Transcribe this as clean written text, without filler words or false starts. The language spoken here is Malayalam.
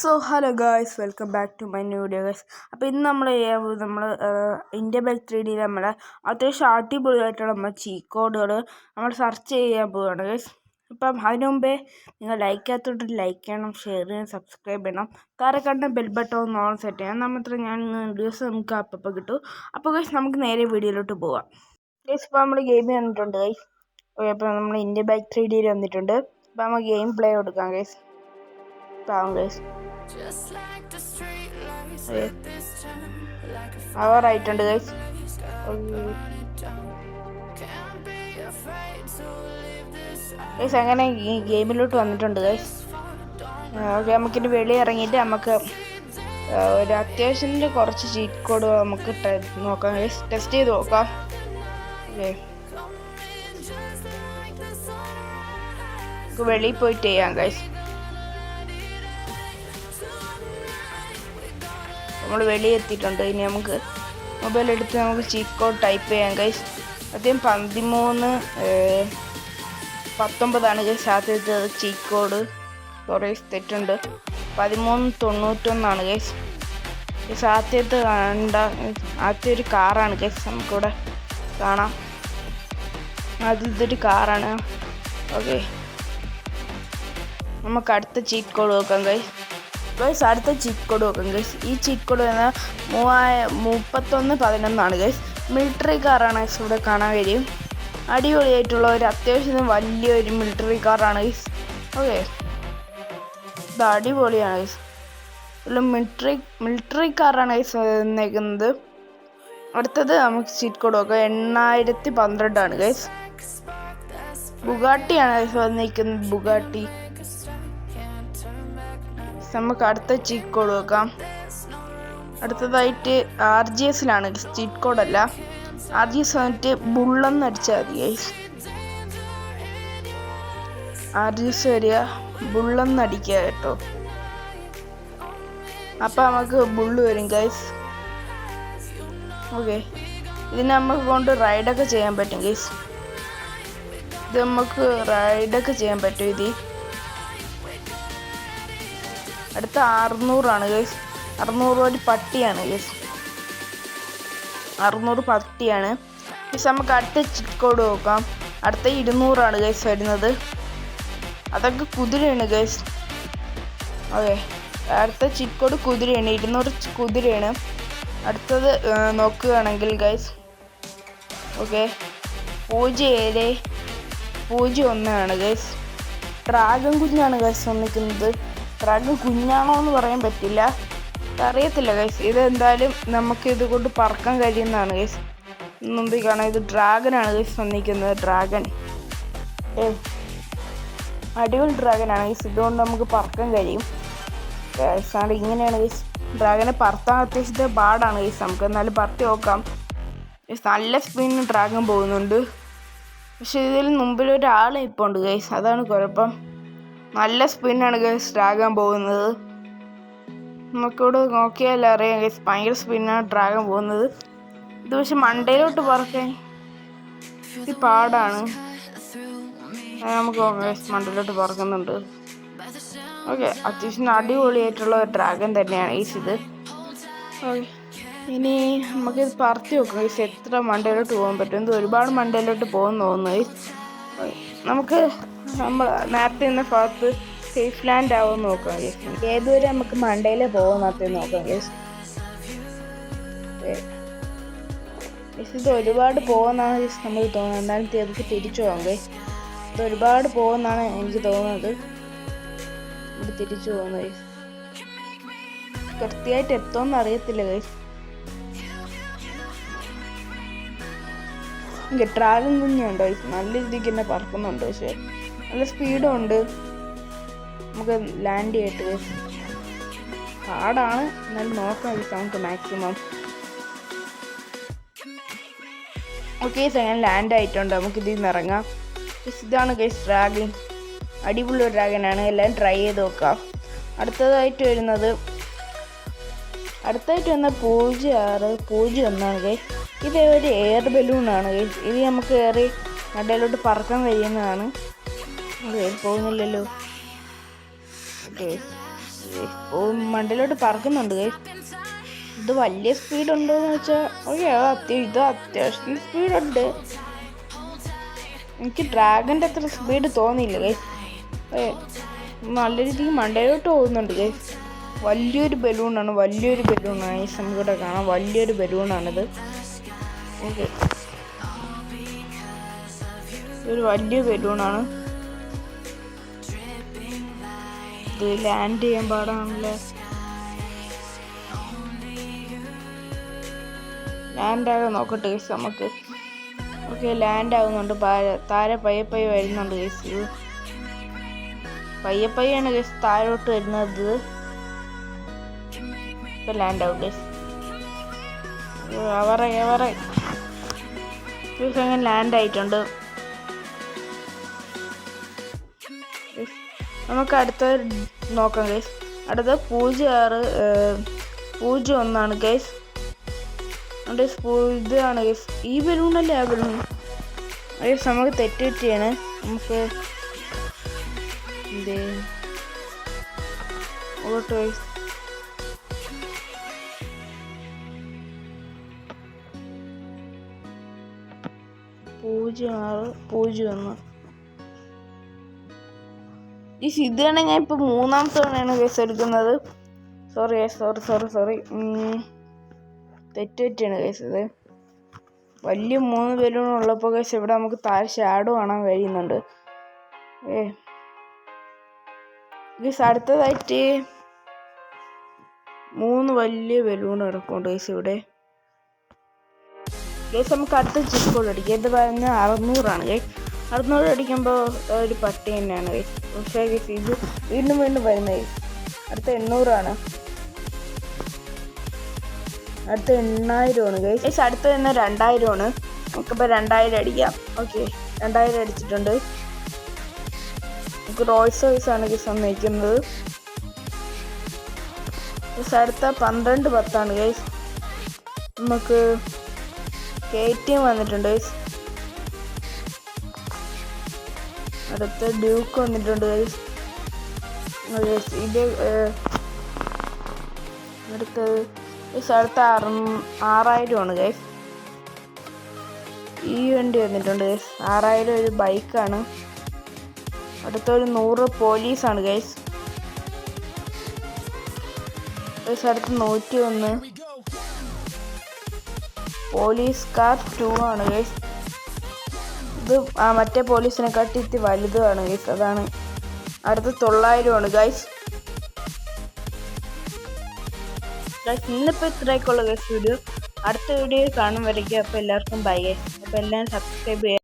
So hello guys, welcome back to my new video guys. അപ്പോൾ ഇന്ന് നമ്മൾ ഇന്ത്യ ബൈ 3Dയിൽ നമ്മളെ അത്യാവശ്യം അടിപൊളിയായിട്ടുള്ള നമ്മൾ ചീറ്റ് കോഡുകൾ നമ്മൾ സെർച്ച് ചെയ്യാൻ പോവുകയാണ് ഗായ്സ്. അപ്പം അതിനു മുമ്പേ നിങ്ങൾ ലൈക്ക് ചെയ്യാത്തോട്ട് ലൈക്ക് ചെയ്യണം, ഷെയർ ചെയ്യണം, സബ്സ്ക്രൈബ് ചെയ്യണം, താഴെ കണ്ട ബെൽ ബട്ടൺ ഒന്ന് ഓൺ സെറ്റ് ചെയ്യണം. നമ്മൾ ഞാൻ വീഡിയോസ് നമുക്ക് അപ്പം കിട്ടും. അപ്പോൾ ഗായ്സ് നമുക്ക് നേരെ വീഡിയോയിലോട്ട് പോവാം. ഗായ്സ്, ഇപ്പോൾ നമ്മൾ ഗെയിം വന്നിട്ടുണ്ട് ഗായ്സ്. ഓക്കെ, അപ്പോൾ നമ്മൾ ഇന്ത്യ ബൈ 3Dയിൽ വന്നിട്ടുണ്ട്. അപ്പോൾ നമ്മൾ ഗെയിം പ്ലേ കൊടുക്കാം ഗായ്സ്. ആവാറായിട്ടുണ്ട് ഗൈസ്. ഗൈസ് അങ്ങനെ ഈ ഗെയിമിലോട്ട് വന്നിട്ടുണ്ട് ഗൈസ്. ഓക്കെ, നമുക്കിനി വെളിയിൽ ഇറങ്ങിയിട്ട് നമുക്ക് ഒരു അത്യാവശ്യത്തിൻ്റെ കുറച്ച് ചീറ്റ് കോഡ് നമുക്ക് നോക്കാം ഗൈസ്. ടെസ്റ്റ് ചെയ്ത് നോക്കാം. ഓക്കെ, നമുക്ക് വെളിയിൽ പോയിട്ട് ചെയ്യാം ഗൈസ്. നമ്മൾ വെളിയെത്തിയിട്ടുണ്ട്. ഇനി നമുക്ക് മൊബൈൽ എടുത്ത് നമുക്ക് ചീറ്റ് കോഡ് ടൈപ്പ് ചെയ്യാം ഗൈസ്. ആദ്യം 1319 ഗൈസ് ആദ്യത്തെ ചീറ്റ് കോഡ്. കുറേ തെറ്റുണ്ട്. 1391 ഗൈസ്. ഗൈസ് ആദ്യത്തെ ഒരു കാറാണ് ഗൈസ്. നമുക്കിവിടെ കാണാം. ആദ്യത്തെ ഒരു കാറാണ്. ഓക്കെ, നമുക്ക് അടുത്ത ചീറ്റ് കോഡ് നോക്കാം ഗൈസ്. ഗൈസ് അടുത്ത ചീറ്റ് കോഡ് നോക്കാം ഗൈസ്. ഈ ചീറ്റ് കോഡ് വരുന്നത് 3111 ഗൈസ്. മിലിറ്ററി കാറാണ് ഗൈസ്. ഇവിടെ കാണാൻ കഴിയും. അടിപൊളിയായിട്ടുള്ള ഒരു അത്യാവശ്യം വലിയൊരു മിലിറ്ററി കാറാണ് ഗൈസ്. ഓക്കെ, ഇത് അടിപൊളിയാണ് ഗൈസ്. മിലിറ്ററി കാറാണ് ഗൈസ് വന്നേക്കുന്നത്. അടുത്തത് നമുക്ക് ചീറ്റ് കോഡ് നോക്കാം. 8012 ഗൈസ്. ബുഗാട്ടിയാണ് ഗൈസ് വന്നിരിക്കുന്നത്. ബുഗാട്ടി. നമുക്ക് അടുത്ത ചീറ്റ് കോഡ് നോക്കാം. അടുത്തതായിട്ട് RGSലാണ് ചീറ്റ് കോഡല്ല. RGS വന്നിട്ട് ബുള്ളെന്ന് അടിച്ചാൽ മതി ഗൈസ്. RGS വരിക, ബുള്ളെന്ന് അടിക്കുക കേട്ടോ. അപ്പം നമുക്ക് ബുള്ള് വരും ഗൈസ്. ഓക്കെ, ഇതിന് നമുക്ക് കൊണ്ട് റൈഡൊക്കെ ചെയ്യാൻ പറ്റും ഗൈസ്. ഇത് നമുക്ക് റൈഡൊക്കെ ചെയ്യാൻ പറ്റും ഇത്. അടുത്ത 600 ഗൈസ്. 600 ഒരു പട്ടിയാണ് ഗൈസ്. 600 പട്ടിയാണ് ഗൈസ്. നമുക്ക് അടുത്ത ചീറ്റ് കോഡ് നോക്കാം. അടുത്ത 200 ഗൈസ് വരുന്നത്. അതൊക്കെ കുതിരയാണ് ഗൈസ്. ഓക്കെ, അടുത്ത ചീറ്റ് കോഡ് കുതിരയാണ്. 200 കുതിരയാണ്. അടുത്തത് നോക്കുകയാണെങ്കിൽ ഗൈസ്. Okay, 0701 guys. ഡ്രാഗൺ കുഞ്ഞാണ് ഗൈസ് വന്നിരിക്കുന്നത്. ഡ്രാഗൺ കുഞ്ഞാണോ എന്ന് പറയാൻ പറ്റില്ല, അറിയത്തില്ല ഗൈസ്. ഇതെന്തായാലും നമുക്ക് ഇത് കൊണ്ട് പറക്കാൻ കഴിയുന്നതാണ് ഗൈസ്. മുമ്പിൽ കാണാം, ഇത് ഡ്രാഗനാണ് ഗൈസ് വന്നിരിക്കുന്നത്. ഡ്രാഗൺ അടിപൊളി ഡ്രാഗനാണ് ഗൈസ്. ഇതുകൊണ്ട് നമുക്ക് പറക്കാൻ കഴിയും ഗൈസ്. ആണ് ഇങ്ങനെയാണ് ഗൈസ്. ഡ്രാഗനെ പറത്താൻ അത്യാവശ്യത്തെ പാടാണ് ഗൈസ്. നമുക്ക് എന്നാലും പറത്തി നോക്കാം ഗൈസ്. നല്ല സ്പീഡിന് ഡ്രാഗൺ പോകുന്നുണ്ട്. പക്ഷെ ഇതിൽ മുമ്പിൽ ഒരാൾ ഇപ്പോൾ ഉണ്ട് ഗൈസ്. അതാണ് കുഴപ്പം. നല്ല സ്പിന്നാണ് ഗൈസ് ഡ്രാഗൺ പോകുന്നത്. നമുക്കിവിടെ നോക്കിയാൽ അറിയാം ഗൈസ്. ഭയങ്കര സ്പിന്നാണ് ഡ്രാഗൺ പോകുന്നത്. ഇത് പക്ഷെ മണ്ടയിലോട്ട് പറക്കാൻ ഇത് പാടാണ്. നമുക്ക് ഗൈസ് മണ്ടയിലോട്ട് പറക്കുന്നുണ്ട്. ഓക്കെ, അത്യാവശ്യം അടിപൊളിയായിട്ടുള്ള ഒരു ഡ്രാഗൺ തന്നെയാണ് ഗൈസ് ഇത്. ഓക്കെ, ഇനി നമുക്കിത് പറത്തി നോക്കാം ഗൈസ്. എത്ര മണ്ടയിലോട്ട് പോകാൻ പറ്റും. ഇത് ഒരുപാട് മണ്ടയിലോട്ട് പോകുമെന്ന് തോന്നുന്നു ഗൈസ്. നമുക്ക് നമ്മൾ നേരത്തെ നിന്ന ഭാഗത്ത് സേഫ് ലാൻഡ് ആവുമെന്ന് നോക്കാം ഗൈസ്. ഏതുവരെ നമുക്ക് മണ്ടയിൽ പോകുന്നത്തെ നോക്കാം ഗൈസ്. ഇത് ഒരുപാട് പോകുന്നതാണ് ഗൈസ് നമുക്ക് തോന്നുന്നത്. എന്തായാലും നമുക്ക് തിരിച്ചു പോകാം ഗൈസ്. ഇത് ഒരുപാട് പോകുന്നതാണ് എനിക്ക് തോന്നുന്നത്. ഇത് തിരിച്ചു പോകുന്നത് ഗൈസ്. കൃത്യമായിട്ട് എത്തുമെന്ന് അറിയത്തില്ല ഗൈസ്. ഡ്രാഗൺ കുഞ്ഞുണ്ട് ഗൈസ്. നല്ല രീതിക്ക് തന്നെ പറക്കുന്നുണ്ട്. പക്ഷേ നല്ല സ്പീഡും ഉണ്ട്. നമുക്ക് ലാൻഡ് ചെയ്തിട്ട് ഗൈസ് പാടാണ്. എന്നാലും നോക്കാം ഗൈസ് നമുക്ക് മാക്സിമം. ഓക്കെ, ഞാൻ ലാൻഡ് ആയിട്ടുണ്ട്. നമുക്ക് ഇതിൽ നിന്ന് ഇറങ്ങാം. ഇതാണ് ഗൈസ് ഡ്രാഗൺ. അടിപൊളി ഡ്രാഗനാണ്. എല്ലാം ട്രൈ ചെയ്ത് നോക്കാം. അടുത്തതായിട്ട് വരുന്നത് 0601 ഗൈസ്. ഇത് ഒരു എയർ ബലൂണാണ് ഗൈസ്. ഇത് നമുക്ക് കയറി മണ്ടയിലോട്ട് പറക്കാൻ കഴിയുന്നതാണ്. പോകുന്നില്ലല്ലോ. ഓ മണ്ടയിലോട്ട് പറക്കുന്നുണ്ട് ഗൈസ്. ഇത് വലിയ സ്പീഡ് ഉണ്ടോയെന്ന് വെച്ചാൽ ഓക്കെ ഇത് അത്യാവശ്യം സ്പീഡുണ്ട്. എനിക്ക് ഡ്രാഗൻ്റെ അത്ര സ്പീഡ് തോന്നിയില്ല ഗൈസ്. നല്ല രീതിക്ക് മണ്ടയിലോട്ട് പോകുന്നുണ്ട് ഗൈസ്. വലിയൊരു ബലൂണാണ് ഗൈസ്. നമുക്കിവിടെ കാണാം വലിയൊരു ബലൂണാണിത്. ഓക്കെ ഒരു വലിയ ബലൂണാണ് ഇത്. ലാൻഡ് ചെയ്യാൻ പാടാണല്ലേ. ലാൻഡ് ആകാൻ നോക്കട്ടെ ഗൈസ് നമുക്ക്. ഓക്കെ ലാൻഡ് ആകുന്നുണ്ട്. താഴെ പയ്യെ വരുന്നുണ്ട് ഗൈസ്. ഇത് പയ്യാണ് ഗൈസ് താഴോട്ട് വരുന്നത്. ഇപ്പം ലാൻഡ് ആവും ഗൈസ്. അവറായി അങ്ങനെ ലാൻഡ് ആയിട്ടുണ്ട്. നമുക്ക് അടുത്ത നോക്കാം ഗൈസ്. അടുത്ത 0601 ഗൈസ്. ഇതാണ് ഗൈസ്. ഈ ബലൂണല്ലേ ആ ബലൂൺ ഗൈസ്. നമുക്ക് തെറ്റിയാണ്. നമുക്ക് എന്തേ ഓട്ടോ ഗൈസ്. ഈ ഇതാണ് ഞാൻ ഇപ്പൊ 3ാമത്തെ തവണയാണ് കേസ് എടുക്കുന്നത്. സോറി തെറ്റാണ് കേസ്. ഇത് വലിയ 3 ബലൂൺ ഉള്ളപ്പോൾ കേസ് ഇവിടെ നമുക്ക് താഴെ ഷാഡോ കാണാൻ കഴിയുന്നുണ്ട്. കേസ് അടുത്തതായിട്ട് 3 വലിയ ബലൂൺ കിടക്കുന്നുണ്ട് കേസ് ഇവിടെ. കേസ് നമുക്ക് അടുത്ത ചിപ്പ് കോഡ് അടിക്കാം. ഇത് പറഞ്ഞ 600 കേസ്. 600 അടിക്കുമ്പോൾ ഒരു പട്ടി തന്നെയാണ് കേസ്. പക്ഷേ കേസ് ഇത് വീണ്ടും വരുന്ന കേസ്. അടുത്ത 800 അടുത്ത 8000 കേസ്. അടുത്ത തന്നെ 2000 നമുക്കിപ്പോൾ 2000 അടിക്കാം. ഓക്കെ 2000 അടിച്ചിട്ടുണ്ട്. നമുക്ക് റോൾസ് റോയ്സാണ് കേസ് വന്നിരിക്കുന്നത്. കേസ് അടുത്ത 1210 കേസ്. നമുക്ക് KTM വന്നിട്ടുണ്ട് ഗൈസ്. അടുത്ത ഡ്യൂക്ക് വന്നിട്ടുണ്ട് ഗൈസ്. ഇത് അടുത്തത് അടുത്ത 6000 ഗൈസ്. ഈ വണ്ടി വന്നിട്ടുണ്ട് ഗൈസ്. 6000 ഒരു ബൈക്കാണ്. അടുത്തൊരു 100 പോലീസാണ് ഗൈസ്. അടുത്ത 101 പോലീസ് കാർ 2 ആണ് ഗൈസ്. ഇത് മറ്റേ പോലീസിനെക്കാട്ടി ഇത്തിരി വലുതാണ് ഗൈസ്. അതാണ്. അടുത്ത 900 ഗൈസ്. ഇന്നിപ്പോൾ ഇത്രയൊക്കെയുള്ള ഗൈസ് വീഡിയോ. അടുത്ത വീഡിയോ കാണും വരയ്ക്കും. അപ്പോൾ എല്ലാവർക്കും ബൈ ഗൈസ്. അപ്പോൾ എല്ലാവരും സബ്സ്ക്രൈബ് ചെയ്യുക.